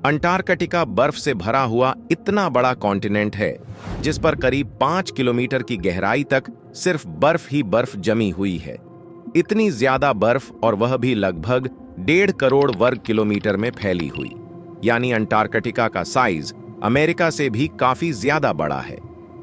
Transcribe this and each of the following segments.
Antarctica बर्फ से भरा हुआ इतना बड़ा कॉन्टिनेंट है जिस पर करीब 5 किलोमीटर की गहराई तक सिर्फ बर्फ ही बर्फ जमी हुई है। इतनी ज्यादा बर्फ, और वह भी लगभग 1.5 करोड़ वर्ग किलोमीटर में फैली हुई। यानी अंटार्कटिका का साइज अमेरिका से भी काफी ज्यादा बड़ा है।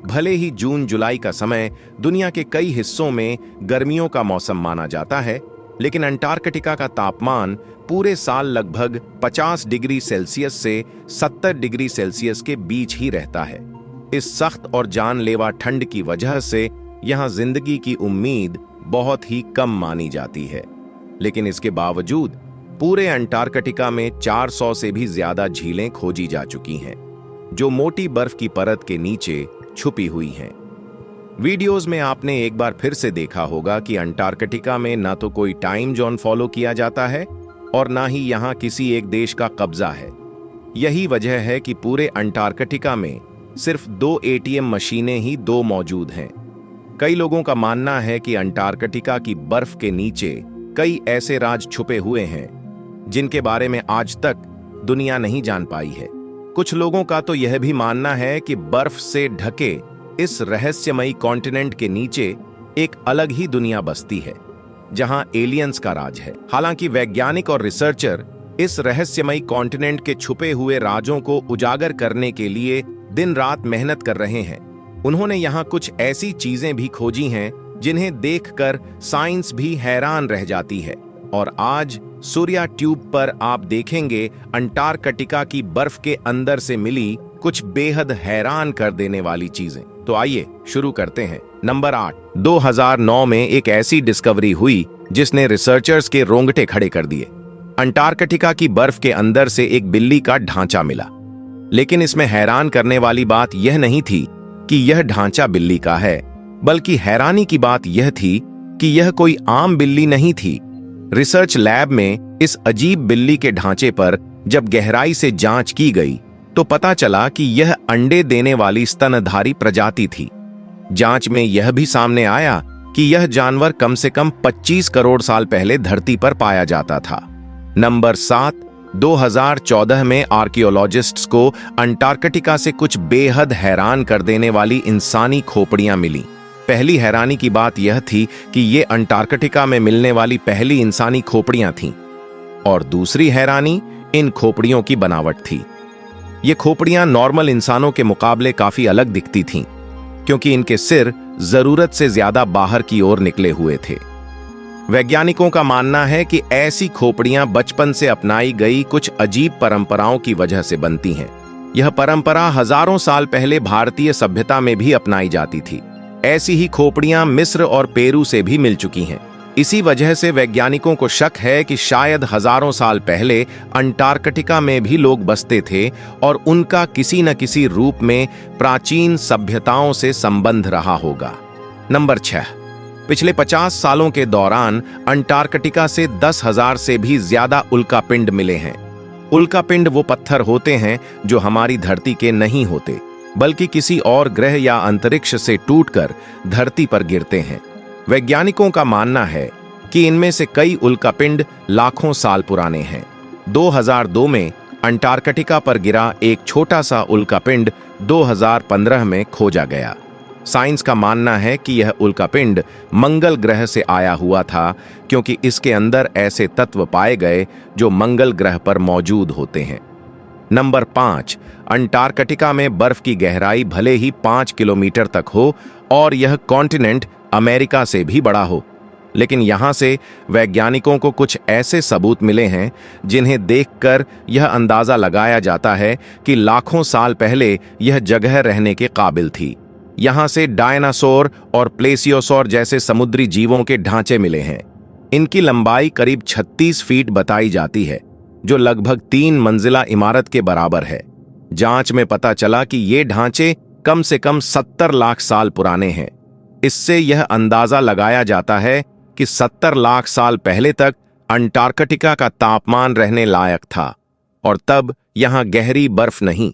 भले ही जून जुलाई का समय दुनिया के कई हिस्सों में गर्मियों का मौसम माना जाता है, लेकिन अंटार्कटिका का तापमान पूरे साल लगभग 50 डिग्री सेल्सियस से 70 डिग्री सेल्सियस के बीच ही रहता है। इस सख्त और जानलेवा ठंड की वजह से यहाँ जिंदगी की उम्मीद बहुत ही कम मानी जाती है। लेकिन इसके बावजूद पूरे अंटार्कटिका में 400 से भी ज्यादा झीलें खोजी जा चुकी हैं, जो मोटी बर्फ की परत के नीचे छुपी हुई हैं। वीडियोस में आपने एक बार फिर से देखा होगा कि अंटार्कटिका में ना तो कोई टाइम जोन फॉलो किया जाता है और ना ही यहाँ किसी एक देश का कब्जा है। यही वजह है कि पूरे अंटार्कटिका में सिर्फ 2 एटीएम मशीनें ही मौजूद हैं। कई लोगों का मानना है कि अंटार्कटिका की बर्फ के नीचे कई ऐसे राज छुपे हुए हैं जिनके बारे में आज तक दुनिया नहीं जान पाई है। कुछ लोगों का तो यह भी मानना है कि बर्फ से ढके इस रहस्यमयी कॉन्टिनेंट के नीचे एक अलग ही दुनिया बसती है, जहां एलियंस का राज है। हालांकि वैज्ञानिक और रिसर्चर इस रहस्यमयी कॉन्टिनेंट के छुपे हुए राजों को उजागर करने के लिए दिन रात मेहनत कर रहे हैं। उन्होंने यहाँ कुछ ऐसी चीजें भी खोजी हैं जिन्हें देखकर साइंस भी हैरान रह जाती है। और आज सूर्या ट्यूब पर आप देखेंगे अंटार्कटिका की बर्फ के अंदर से मिली कुछ बेहद हैरान कर देने वाली चीजें। तो आइए शुरू करते हैं। नंबर 8। 2009 में एक ऐसी डिस्कवरी हुई जिसने रिसर्चर्स के रोंगटे खड़े कर दिए। अंटार्कटिका की बर्फ के अंदर से एक बिल्ली का ढांचा मिला। लेकिन इसमें हैरान करने वाली बात यह नहीं थी कि यह ढांचा बिल्ली का है, बल्कि हैरानी की बात यह थी कि यह कोई आम बिल्ली नहीं थी। रिसर्च लैब में इस अजीब बिल्ली के ढांचे पर जब गहराई से जांच की गई तो पता चला कि यह अंडे देने वाली स्तनधारी प्रजाति थी। जांच में यह भी सामने आया कि यह जानवर कम से कम 25 करोड़ साल पहले धरती पर पाया जाता था। नंबर 7। 2014 में आर्कियोलॉजिस्ट्स को अंटार्कटिका से कुछ बेहद हैरान कर देने वाली इंसानी खोपड़ियां मिली। पहली हैरानी की बात यह थी कि ये अंटार्कटिका में मिलने वाली पहली इंसानी खोपड़ियां थीं, और दूसरी हैरानी इन खोपड़ियों की बनावट थी। ये खोपड़ियां नॉर्मल इंसानों के मुकाबले काफी अलग दिखती थीं, क्योंकि इनके सिर जरूरत से ज्यादा बाहर की ओर निकले हुए थे। वैज्ञानिकों का मानना है कि ऐसी खोपड़ियां बचपन से अपनाई गई कुछ अजीब परंपराओं की वजह से बनती हैं। यह परंपरा हजारों साल पहले भारतीय सभ्यता में भी अपनाई जाती थी। ऐसी ही खोपड़ियां मिस्र और पेरू से भी मिल चुकी हैं। इसी वजह से वैज्ञानिकों को शक है कि शायद हजारों साल पहले अंटार्कटिका में भी लोग बसते थे और उनका किसी न किसी रूप में प्राचीन सभ्यताओं से संबंध रहा होगा। नंबर 6। पिछले 50 सालों के दौरान अंटार्कटिका से 10,000 से भी ज्यादा उल्कापिंड मिले हैं। उल्कापिंड वो पत्थर होते हैं जो हमारी धरती के नहीं होते, बल्कि किसी और ग्रह या अंतरिक्ष से टूटकर धरती पर गिरते हैं। वैज्ञानिकों का मानना है कि इनमें से कई उल्कापिंड लाखों साल पुराने हैं। 2002 में अंटार्कटिका पर गिरा एक छोटा सा उल्कापिंड 2015 में खोजा गया। साइंस का मानना है कि यह उल्कापिंड मंगल ग्रह से आया हुआ था, क्योंकि इसके अंदर ऐसे तत्व पाए गए जो मंगल ग्रह पर मौजूद होते हैं। नंबर 5। अंटार्कटिका में बर्फ की गहराई भले ही 5 किलोमीटर तक हो और यह कॉन्टिनेंट अमेरिका से भी बड़ा हो, लेकिन यहां से वैज्ञानिकों को कुछ ऐसे सबूत मिले हैं जिन्हें देखकर यह अंदाजा लगाया जाता है कि लाखों साल पहले यह जगह रहने के काबिल थी। यहां से डायनासोर और प्लेसियोसोर जैसे समुद्री जीवों के ढांचे मिले हैं। इनकी लंबाई करीब 36 फीट बताई जाती है, जो लगभग 3 मंजिला इमारत के बराबर है। जांच में पता चला कि ये ढांचे कम से कम 70 लाख साल पुराने हैं। इससे यह अंदाजा लगाया जाता है कि 70 लाख साल पहले तक अंटार्कटिका का तापमान रहने लायक था, और तब यहां गहरी बर्फ नहीं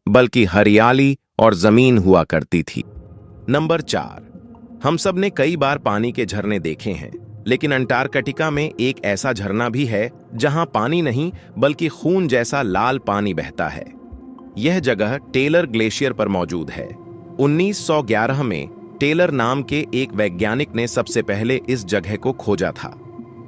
बल्कि हरियाली और जमीन हुआ करती थी। नंबर 4। हम सब ने कई बार पानी के झरने देखे हैं, लेकिन अंटार्कटिका में एक ऐसा झरना भी है जहां पानी नहीं बल्कि खून जैसा लाल पानी बहता है। यह जगह टेलर ग्लेशियर पर मौजूद है। 1911 में टेलर नाम के एक वैज्ञानिक ने सबसे पहले इस जगह को खोजा था।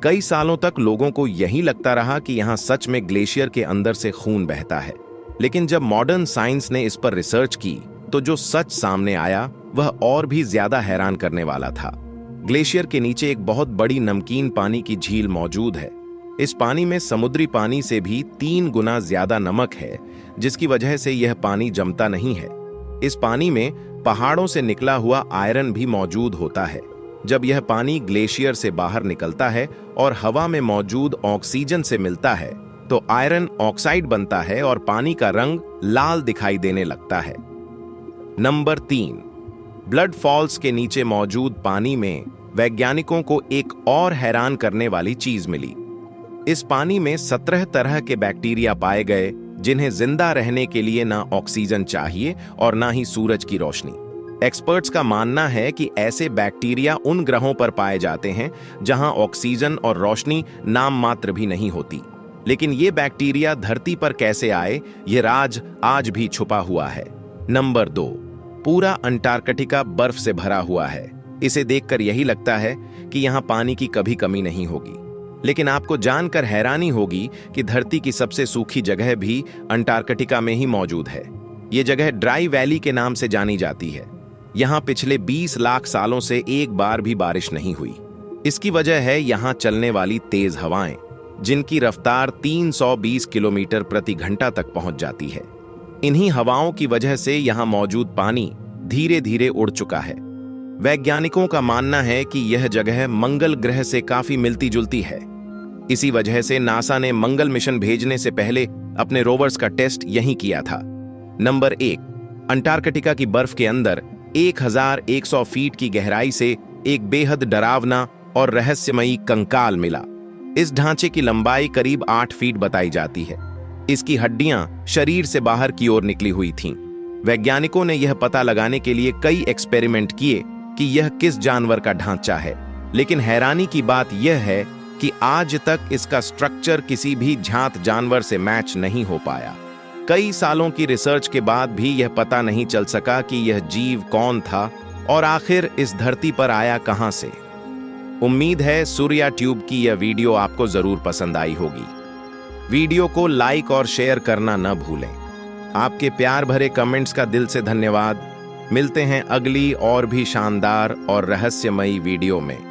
कई सालों तक लोगों को यही लगता रहा कि यहां सच में ग्लेशियर के अंदर से खून बहता है, लेकिन जब मॉडर्न साइंस ने इस पर रिसर्च की तो जो सच सामने आया वह और भी ज्यादा हैरान करने वाला था। ग्लेशियर के नीचे एक बहुत बड़ी नमकीन पानी की झील मौजूद है। इस पानी में समुद्री पानी से भी 3 गुना ज्यादा नमक है, जिसकी वजह से यह पानी जमता नहीं है। इस पानी में पहाड़ों से निकला हुआ आयरन भी मौजूद होता है। जब यह पानी ग्लेशियर से बाहर निकलता है और हवा में मौजूद ऑक्सीजन से मिलता है तो आयरन ऑक्साइड बनता है और पानी का रंग लाल दिखाई देने लगता है। नंबर 3, ब्लड फॉल्स के नीचे मौजूद पानी में वैज्ञानिकों को एक और हैरान करने वाली चीज मिली। इस पानी में 17 तरह के बैक्टीरिया पाए गए जिन्हें जिंदा रहने के लिए ना ऑक्सीजन चाहिए और ना ही सूरज की रोशनी। एक्सपर्ट्स का मानना है कि ऐसे बैक्टीरिया उन ग्रहों पर पाए जाते हैं जहां ऑक्सीजन और रोशनी नाम मात्र भी नहीं होती। लेकिन ये बैक्टीरिया धरती पर कैसे आए, ये राज आज भी छुपा हुआ है। नंबर 2, पूरा अंटार्कटिका बर्फ से भरा हुआ है। इसे देखकर यही लगता है कि यहाँ पानी की कभी कमी नहीं होगी, लेकिन आपको जानकर हैरानी होगी कि धरती की सबसे सूखी जगह भी अंटार्कटिका में ही मौजूद है। ये जगह ड्राई वैली के नाम से जानी जाती है। यहाँ पिछले 20 लाख सालों से एक बार भी बारिश नहीं हुई। इसकी वजह है यहाँ चलने वाली तेज हवाएं, जिनकी रफ्तार 320 किलोमीटर प्रति घंटा तक पहुंच जाती है। इन्हीं हवाओं की वजह से यहाँ मौजूद पानी धीरे धीरे उड़ चुका है। वैज्ञानिकों का मानना है कि यह जगह मंगल ग्रह से काफी मिलती जुलती है। इसी वजह से नासा ने मंगल मिशन भेजने से पहले अपने रोवर्स का टेस्ट यहीं किया था। नंबर 1, अंटार्कटिका की बर्फ के अंदर 1100 फीट की गहराई से एक बेहद डरावना और रहस्यमयी कंकाल मिला। इस ढांचे की लंबाई करीब 8 फीट बताई जाती है। इसकी हड्डियां शरीर से बाहर की ओर निकली हुई थीं। वैज्ञानिकों ने यह पता लगाने के लिए कई एक्सपेरिमेंट किए कि यह किस जानवर का ढांचा है, लेकिन हैरानी की बात यह है कि आज तक इसका स्ट्रक्चर किसी भी जांत जानवर से मैच नहीं हो पाया। कई सालों की रिसर्च के बाद भी यह पता नहीं चल सका कि यह जीव कौन था और आखिर इस धरती पर आया कहां से। उम्मीद है सूर्या ट्यूब की यह वीडियो आपको जरूर पसंद आई होगी। वीडियो को लाइक और शेयर करना न भूलें। आपके प्यार भरे कमेंट्स का दिल से धन्यवाद। मिलते हैं अगली और भी शानदार और रहस्यमयी वीडियो में।